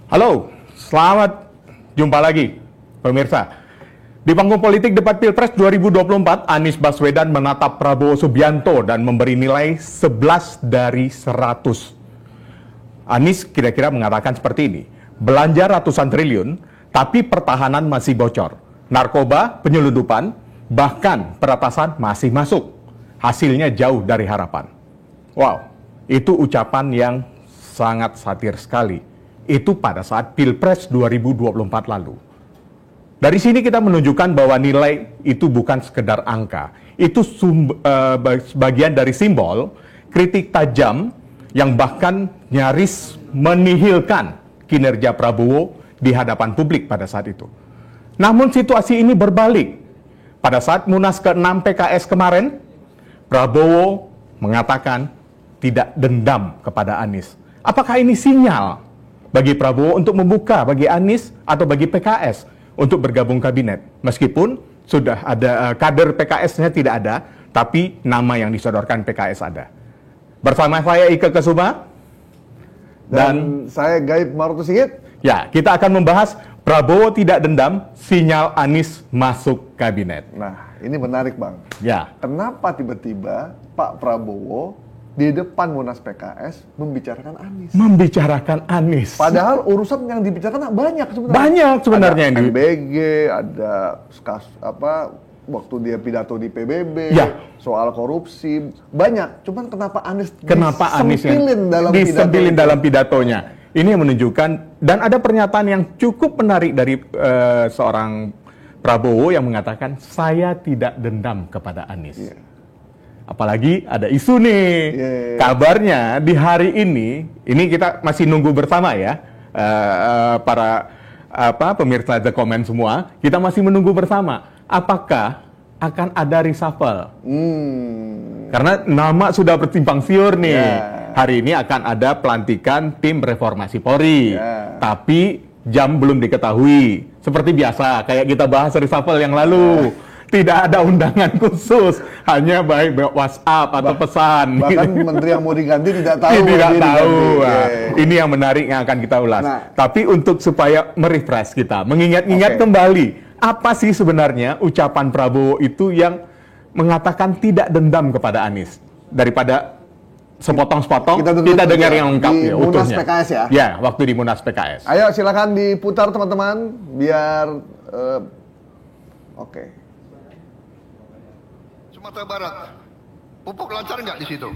Halo, selamat jumpa lagi, pemirsa. Di panggung politik debat Pilpres 2024, Anies Baswedan menatap Prabowo Subianto dan memberi nilai 11 dari 100. Anies kira-kira mengatakan seperti ini, belanja ratusan triliun, tapi pertahanan masih bocor. Narkoba, penyelundupan, bahkan peretasan masih masuk. Hasilnya jauh dari harapan. Wow, itu ucapan yang sangat satir sekali. Itu pada saat Pilpres 2024 lalu. Dari sini kita menunjukkan bahwa nilai itu bukan sekedar angka. Itu bagian dari simbol kritik tajam yang bahkan nyaris menihilkan kinerja Prabowo di hadapan publik pada saat itu. Namun situasi ini berbalik. Pada saat Munas ke-6 PKS kemarin, Prabowo mengatakan tidak dendam kepada Anies. Apakah ini sinyal bagi Prabowo untuk membuka bagi Anies atau bagi PKS untuk bergabung kabinet? Meskipun sudah ada kader PKS-nya tidak ada, tapi nama yang disodorkan PKS ada. Bersama saya Ike Kesuma dan saya Gaib Maroto Sigit. Ya, kita akan membahas Prabowo tidak dendam, sinyal Anies masuk kabinet. Nah, ini menarik, Bang. Ya. Kenapa tiba-tiba Pak Prabowo di depan Munas PKS membicarakan Anies? Membicarakan Anies. Padahal urusan yang dibicarakan banyak sebenarnya. Banyak sebenarnya ada ini. MBG, ada waktu dia pidato di PBB, ya, soal korupsi, banyak. Cuman kenapa Anies disempilin dalam pidatonya? Ini yang menunjukkan, dan ada pernyataan yang cukup menarik dari seorang Prabowo yang mengatakan, saya tidak dendam kepada Anies. Yeah. Apalagi ada isu nih, kabarnya di hari ini kita masih nunggu bersama ya, para pemirsa The Comment semua, kita masih menunggu bersama, apakah akan ada reshuffle? Karena nama sudah bertimpang siur nih, hari ini akan ada pelantikan tim reformasi Polri, tapi jam belum diketahui, seperti biasa, kayak kita bahas reshuffle yang lalu. Tidak ada undangan khusus, hanya baik WhatsApp atau pesan. Bahkan menteri yang mau diganti tidak tahu. Tidak tahu. Ini yang menarik yang akan kita ulas. Nah, tapi untuk supaya merefresh kita, mengingat-ingat kembali, apa sih sebenarnya ucapan Prabowo itu yang mengatakan tidak dendam kepada Anies? Daripada sepotong-sepotong, kita dengar yang lengkap ya, Munas utuhnya. PKS ya? Ya, waktu di Munas PKS. Ayo silakan diputar teman-teman, biar oke. Sumatera Barat, pupuk lancar nggak di situ?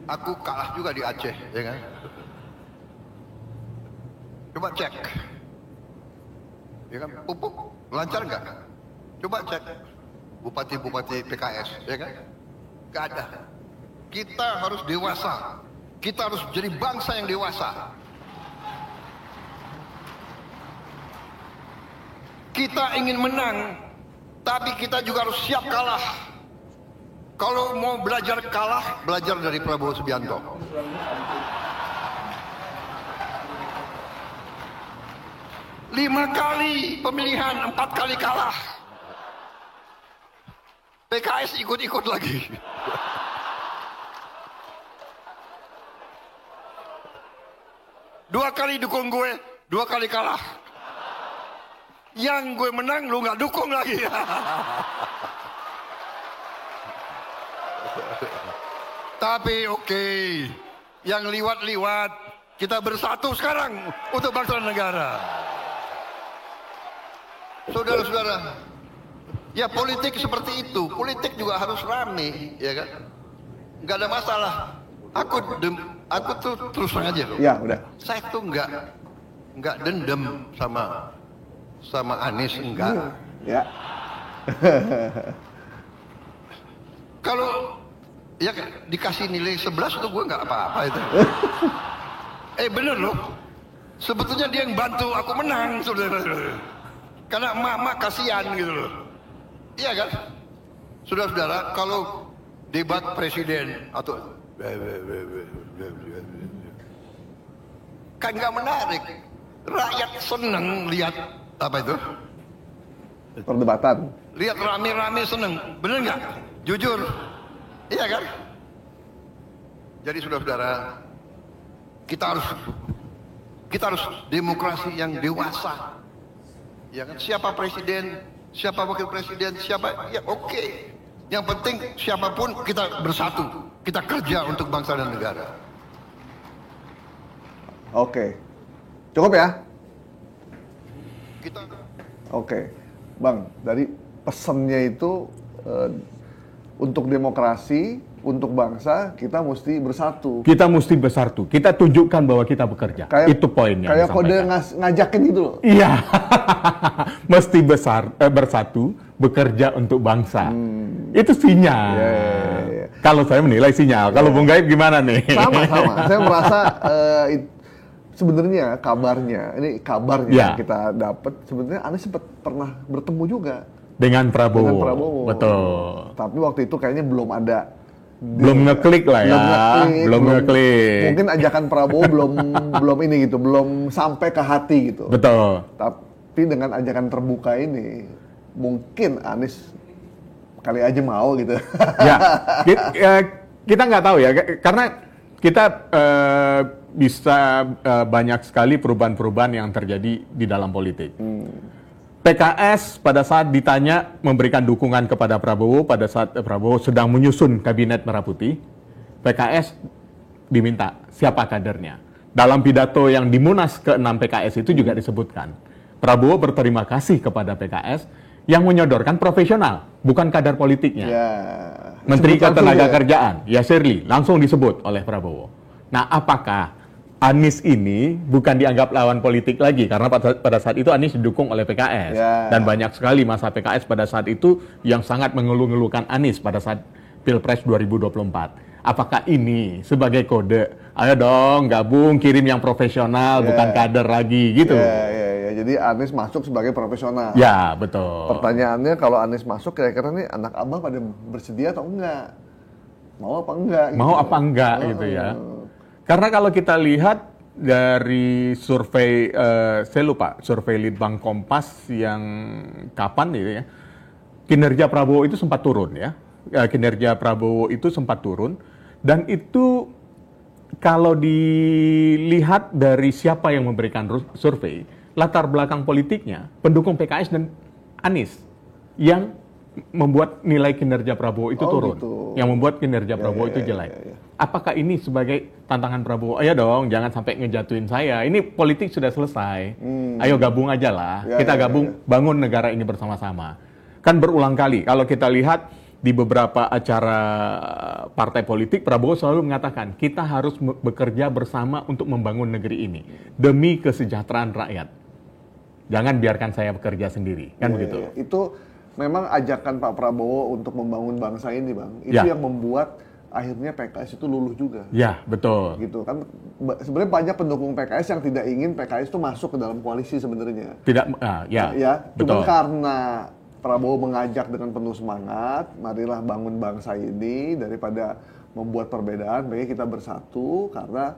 Aku kalah juga di Aceh, ya kan? Coba cek, ya kan? Pupuk lancar nggak? Coba cek bupati-bupati PKS, ya kan? Nggak ada. Kita harus dewasa, kita harus jadi bangsa yang dewasa. Kita ingin menang, tapi kita juga harus siap kalah. Kalau mau belajar kalah, belajar dari Prabowo Subianto. Lima kali pemilihan, 4 kali kalah. PKS ikut-ikut lagi. Dua kali dukung gue, 2 kali kalah. Yang gue menang, lu nggak dukung lagi. Tapi oke, yang liwat-liwat, kita bersatu sekarang untuk bangsa dan negara. Saudara-saudara, ya politik seperti itu, politik juga harus rame, ya kan? Nggak ada masalah. Aku tuh terus terang aja. Ya, udah. Saya tuh nggak dendam sama Anies, enggak. Ya. Kalau ya dikasih nilai 11 tuh gue nggak apa-apa itu. Bener loh. Sebetulnya dia yang bantu aku menang, saudara. Karena emak-emak kasihan gitu loh. Iya kan? Saudara-saudara, kalau debat presiden atau kan nggak menarik. Rakyat seneng lihat apa itu? Perdebatan. Lihat rame-rame seneng, bener nggak? Jujur, iya kan? Jadi saudara-saudara, kita harus Kita harus demokrasi yang dewasa. Ya kan? Siapa presiden, siapa wakil presiden, siapa, ya oke. Yang penting siapapun kita bersatu, kita kerja untuk bangsa dan negara. Oke, cukup ya? Kita. Oke, Bang, dari pesannya itu untuk demokrasi, untuk bangsa, kita mesti bersatu. Kita mesti bersatu. Kita tunjukkan bahwa kita bekerja. Itu poinnya. Kayak kode ngajakin gitu loh. Iya. Mesti bersatu, bekerja untuk bangsa. Itu sinyal. Yeah. Kalau saya menilai sinyal. Kalau Bung Gaib gimana nih? Sama. Saya merasa sebenarnya kabarnya yang kita dapat, sebenarnya Anies sempat pernah bertemu juga dengan Prabowo. Betul. Tapi waktu itu kayaknya belum ada. Belum ngeklik lah ya. Belum ngeklik. Mungkin ajakan Prabowo belum ini gitu, belum sampai ke hati gitu. Betul. Tapi dengan ajakan terbuka ini, mungkin Anies kali aja mau gitu. Ya, kita nggak tahu ya, karena kita bisa banyak sekali perubahan-perubahan yang terjadi di dalam politik. PKS pada saat ditanya memberikan dukungan kepada Prabowo pada saat Prabowo sedang menyusun kabinet Merah Putih, PKS diminta siapa kadernya. Dalam pidato yang di Munas ke-6 PKS itu juga disebutkan, Prabowo berterima kasih kepada PKS yang menyodorkan profesional, bukan kader politiknya. Ya, Menteri Ketenagakerjaan, Shirley, langsung disebut oleh Prabowo. Nah, apakah Anies ini bukan dianggap lawan politik lagi, karena pada saat itu Anies didukung oleh PKS. Dan banyak sekali masa PKS pada saat itu yang sangat mengeluh-ngeluhkan Anies pada saat Pilpres 2024. Apakah ini sebagai kode, ayo dong gabung, kirim yang profesional, bukan kader lagi gitu. Jadi Anies masuk sebagai profesional. Ya, betul. Pertanyaannya kalau Anies masuk, kira-kira nih anak abang pada bersedia atau enggak? Mau apa enggak? Gitu. Mau apa enggak gitu ya. Karena kalau kita lihat dari survei, saya lupa, survei Litbang Kompas yang kapan gitu ya, kinerja Prabowo itu sempat turun ya. Kinerja Prabowo itu sempat turun, dan itu kalau dilihat dari siapa yang memberikan survei, latar belakang politiknya, pendukung PKS dan Anies yang membuat nilai kinerja Prabowo itu turun. Gitu. Yang membuat kinerja Prabowo itu jelek. Apakah ini sebagai tantangan Prabowo? Ayo dong, jangan sampai ngejatuhin saya. Ini politik sudah selesai. Ayo gabung aja lah. Kita gabung, bangun negara ini bersama-sama. Kan berulang kali, kalau kita lihat di beberapa acara partai politik, Prabowo selalu mengatakan, kita harus bekerja bersama untuk membangun negeri ini. Demi kesejahteraan rakyat. Jangan biarkan saya bekerja sendiri. Kan begitu. Itu memang ajakan Pak Prabowo untuk membangun bangsa ini, Bang. Itu yang membuat akhirnya PKS itu luluh juga. Ya, betul. Gitu kan. Sebenarnya banyak pendukung PKS yang tidak ingin PKS itu masuk ke dalam koalisi sebenarnya. Tidak, Cuma karena Prabowo mengajak dengan penuh semangat, marilah bangun bangsa ini daripada membuat perbedaan, baiknya kita bersatu, karena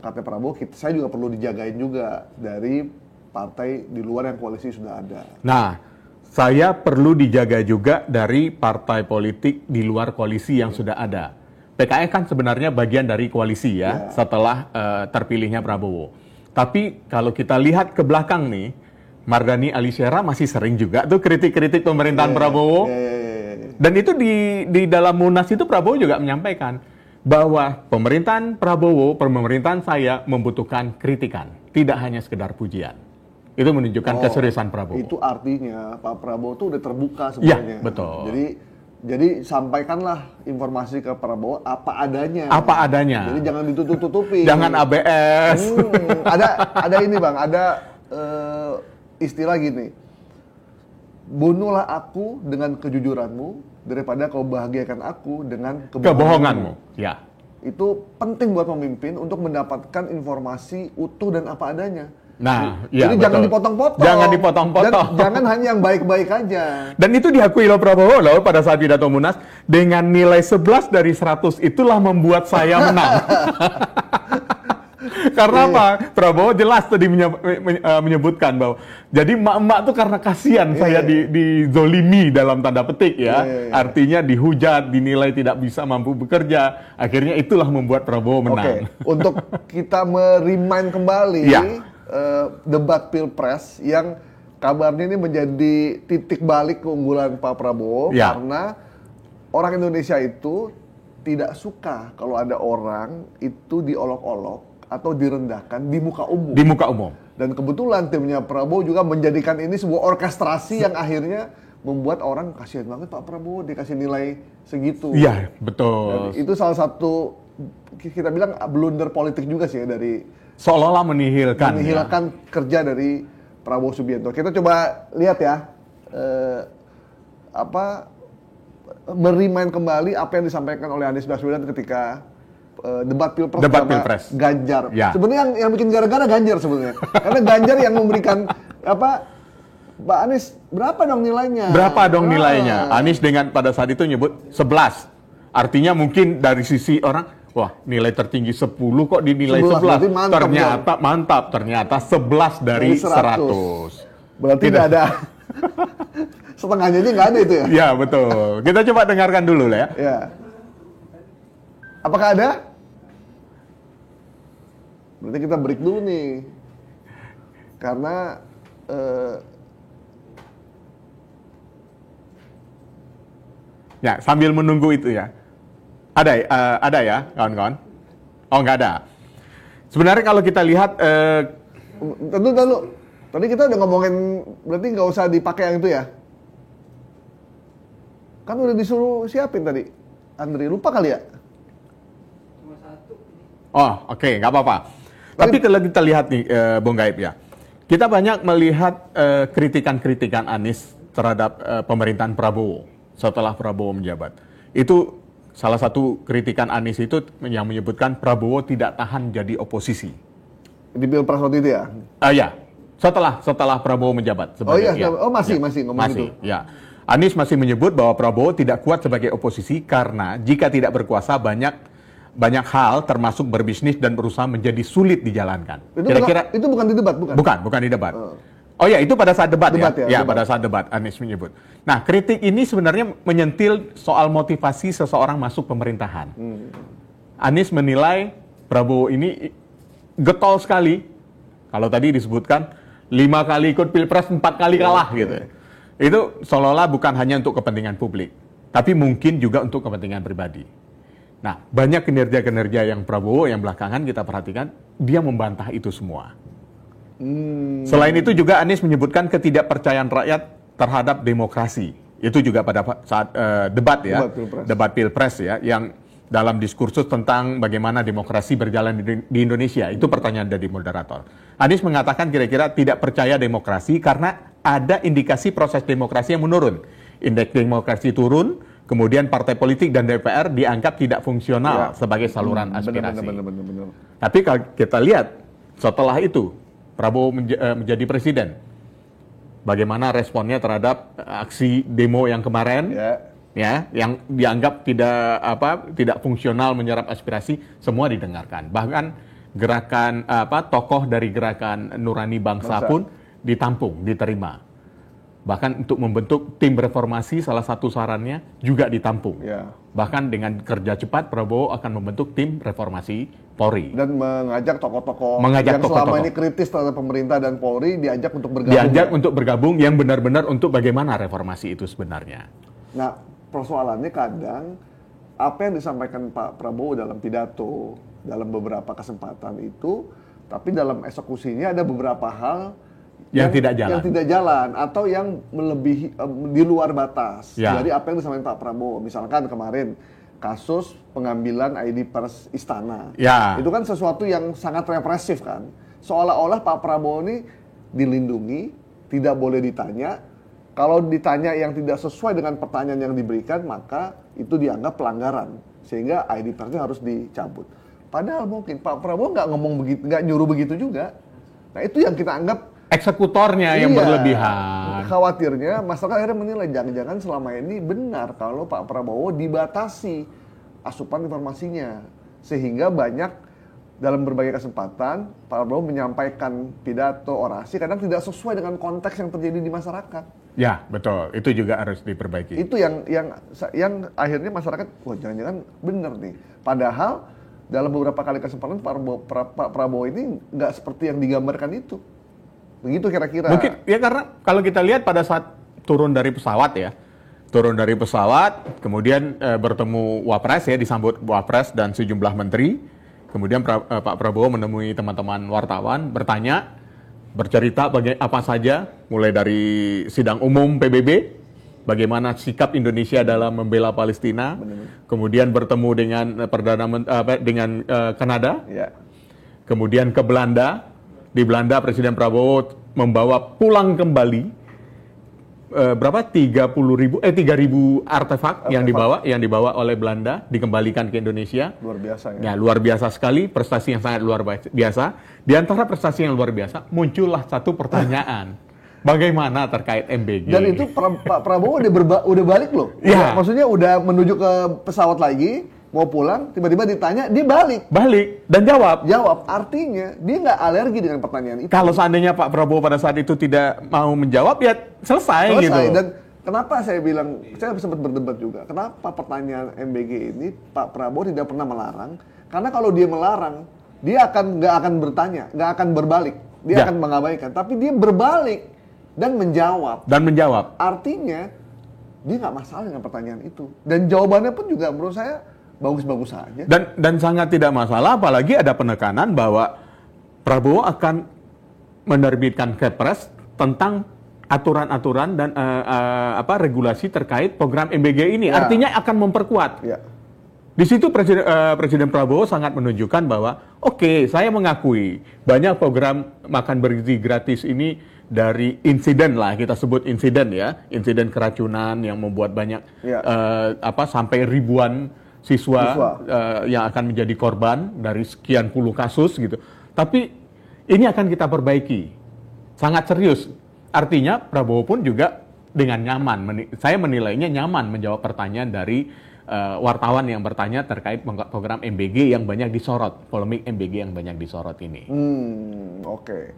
kata Prabowo, saya juga perlu dijagain juga dari partai di luar yang koalisi sudah ada. Nah, saya perlu dijaga juga dari partai politik di luar koalisi yang sudah ada. PKS kan sebenarnya bagian dari koalisi ya, setelah terpilihnya Prabowo. Tapi kalau kita lihat ke belakang nih, Mardhani Alisera masih sering juga tuh kritik-kritik pemerintahan Prabowo. Dan itu di dalam Munas itu Prabowo juga menyampaikan bahwa pemerintahan Prabowo, pemerintahan saya membutuhkan kritikan, tidak hanya sekedar pujian. Itu menunjukkan keseriusan Prabowo. Itu artinya Pak Prabowo tuh udah terbuka sebenarnya. Ya, betul. Jadi sampaikanlah informasi ke Prabowo apa adanya. Apa adanya. Jadi jangan ditutup-tutupi. Jangan ABS. Ada ini Bang, ada istilah gini. Bunuhlah aku dengan kejujuranmu daripada kau bahagiakan aku dengan kebohonganmu. Ya. Itu penting buat pemimpin untuk mendapatkan informasi utuh dan apa adanya. Nah, jadi jangan dipotong-potong. Jangan dipotong-potong. Dan jangan hanya yang baik-baik aja. Dan itu diakui oleh Prabowo loh pada saat pidato Munas, dengan nilai 11 dari 100 itulah membuat saya menang. Karena apa? Prabowo jelas tadi menyebutkan bahwa jadi emak-emak tuh karena kasihan saya dizolimi dalam tanda petik ya. Artinya dihujat, dinilai tidak bisa mampu bekerja. Akhirnya itulah membuat Prabowo menang. Untuk kita merimain kembali debat Pilpres yang kabarnya ini menjadi titik balik keunggulan Pak Prabowo karena orang Indonesia itu tidak suka kalau ada orang itu diolok-olok atau direndahkan di muka umum. Di muka umum. Dan kebetulan timnya Prabowo juga menjadikan ini sebuah orkestrasi yang akhirnya membuat orang kasihan banget Pak Prabowo dikasih nilai segitu. Iya, betul. Dan itu salah satu kita bilang blunder politik juga sih ya dari seolah-olah menihilkan kerja dari Prabowo Subianto. Kita coba lihat ya merimain kembali apa yang disampaikan oleh Anies Baswedan ketika debat Pilpres Ganjar. Ya. Sebenarnya yang bikin gara-gara Ganjar sebenarnya. Karena Ganjar yang memberikan Pak Anies berapa dong nilainya? Anies dengan pada saat itu nyebut 11. Artinya mungkin dari sisi orang, wah nilai tertinggi 10 kok dinilai 11. Ternyata 11 dari 100. Berarti tidak ada. Setengahnya aja nggak ada itu ya? Ya betul. Kita coba dengarkan dulu lah ya. Ya. Apakah ada? Berarti kita break dulu nih. Karena ya sambil menunggu itu ya. Ada ya kawan-kawan? Oh nggak ada. Sebenarnya kalau kita lihat tentu. Tadi kita udah ngomongin, berarti nggak usah dipakai yang itu ya? Kan udah disuruh siapin tadi. Andri, lupa kali ya? Oh, oke, nggak apa-apa. Tapi kalau kita lihat nih, Bung Gaib ya, kita banyak melihat kritikan-kritikan Anies terhadap pemerintahan Prabowo setelah Prabowo menjabat. Itu salah satu kritikan Anies itu yang menyebutkan Prabowo tidak tahan jadi oposisi. Di Pilpres waktu itu ya? Ya, setelah Prabowo menjabat. Masih ngomong itu. Ya. Anies masih menyebut bahwa Prabowo tidak kuat sebagai oposisi karena jika tidak berkuasa banyak hal termasuk berbisnis dan berusaha menjadi sulit dijalankan. Itu bukan di debat, bukan? Bukan di debat. Oh ya, itu pada saat debat ya. Debat. Pada saat debat Anies menyebut. Nah, kritik ini sebenarnya menyentil soal motivasi seseorang masuk pemerintahan. Anies menilai Prabowo ini getol sekali. Kalau tadi disebutkan 5 kali ikut Pilpres, 4 kali kalah gitu. Itu seolah-olah bukan hanya untuk kepentingan publik, tapi mungkin juga untuk kepentingan pribadi. Nah, banyak kinerja-kinerja yang Prabowo yang belakangan kita perhatikan, dia membantah itu semua. Selain itu juga Anies menyebutkan ketidakpercayaan rakyat terhadap demokrasi. Itu juga pada saat debat Pilpres ya, yang dalam diskursus tentang bagaimana demokrasi berjalan di Indonesia. Itu pertanyaan dari moderator. Anies mengatakan kira-kira tidak percaya demokrasi karena ada indikasi proses demokrasi yang menurun. Indeks demokrasi turun, kemudian partai politik dan DPR dianggap tidak fungsional sebagai saluran aspirasi. Benar. Tapi kalau kita lihat setelah itu Prabowo menjadi presiden, bagaimana responnya terhadap aksi demo yang kemarin? Ya, yang dianggap tidak fungsional menyerap aspirasi, semua didengarkan. Bahkan gerakan tokoh dari gerakan Nurani Bangsa pun ditampung, diterima. Bahkan untuk membentuk tim reformasi salah satu sarannya juga ditampung. Bahkan dengan kerja cepat Prabowo akan membentuk tim reformasi Polri dan mengajak tokoh-tokoh yang selama ini kritis terhadap pemerintah dan Polri diajak untuk bergabung. Untuk bergabung yang benar-benar untuk bagaimana reformasi itu sebenarnya. Nah, persoalannya kadang apa yang disampaikan Pak Prabowo dalam pidato, dalam beberapa kesempatan itu, tapi dalam eksekusinya ada beberapa hal yang tidak jalan atau yang melebihi di luar batas dari apa yang disampaikan Pak Prabowo. Misalkan kemarin kasus pengambilan ID Pers Istana. Itu kan sesuatu yang sangat represif kan. Seolah-olah Pak Prabowo ini dilindungi, tidak boleh ditanya. Kalau ditanya yang tidak sesuai dengan pertanyaan yang diberikan, maka itu dianggap pelanggaran. Sehingga ID Persnya harus dicabut. Padahal mungkin Pak Prabowo nggak ngomong begitu, nggak nyuruh begitu juga. Nah itu yang kita anggap eksekutornya yang berlebihan. Khawatirnya masyarakat akhirnya menilai jangan-jangan selama ini benar kalau Pak Prabowo dibatasi asupan informasinya. Sehingga banyak dalam berbagai kesempatan Pak Prabowo menyampaikan pidato, orasi kadang tidak sesuai dengan konteks yang terjadi di masyarakat. Ya, betul. Itu juga harus diperbaiki. Itu yang akhirnya masyarakat, wah jangan-jangan benar nih. Padahal dalam beberapa kali kesempatan Pak Prabowo ini nggak seperti yang digambarkan itu. Begitu kira-kira. Mungkin ya karena kalau kita lihat pada saat turun dari pesawat ya, kemudian bertemu Wapres ya, disambut Wapres dan sejumlah menteri. Kemudian Pak Prabowo menemui teman-teman wartawan, bercerita apa saja, mulai dari sidang umum PBB, bagaimana sikap Indonesia dalam membela Palestina, kemudian bertemu dengan Kanada, Ya. kemudian ke Belanda. Di Belanda Presiden Prabowo membawa pulang kembali 3.000 artefak yang dibawa oleh Belanda, dikembalikan ke Indonesia. Luar biasa ya. Ya, luar biasa sekali, prestasi yang sangat luar biasa. Di antara prestasi yang luar biasa, muncullah satu pertanyaan. Bagaimana terkait MBG? Dan itu Pak Prabowo udah balik loh. Ya. Maksudnya udah menuju ke pesawat lagi, mau pulang, tiba-tiba ditanya, dia balik. Dan jawab. Artinya dia nggak alergi dengan pertanyaan itu. Kalau seandainya Pak Prabowo pada saat itu tidak mau menjawab, ya selesai gitu. Dan kenapa saya bilang, saya sempat berdebat juga, kenapa pertanyaan MBG ini Pak Prabowo tidak pernah melarang? Karena kalau dia melarang, dia nggak akan bertanya, nggak akan berbalik, dia akan mengabaikan. Tapi dia berbalik dan menjawab. Artinya dia nggak masalah dengan pertanyaan itu. Dan jawabannya pun juga menurut saya bagus-bagus saja. Dan sangat tidak masalah, apalagi ada penekanan bahwa Prabowo akan menerbitkan Kepres tentang aturan-aturan dan regulasi terkait program MBG ini. Ya. Artinya akan memperkuat. Ya. Di situ Presiden Prabowo sangat menunjukkan bahwa oke, saya mengakui banyak program makan bergizi gratis ini dari insiden lah, kita sebut insiden ya, insiden keracunan yang membuat banyak sampai ribuan siswa yang akan menjadi korban dari sekian puluh kasus gitu. Tapi ini akan kita perbaiki, sangat serius. Artinya Prabowo pun juga dengan nyaman, saya menilainya nyaman menjawab pertanyaan dari wartawan yang bertanya terkait program MBG yang banyak disorot, polemik MBG yang banyak disorot ini. Oke.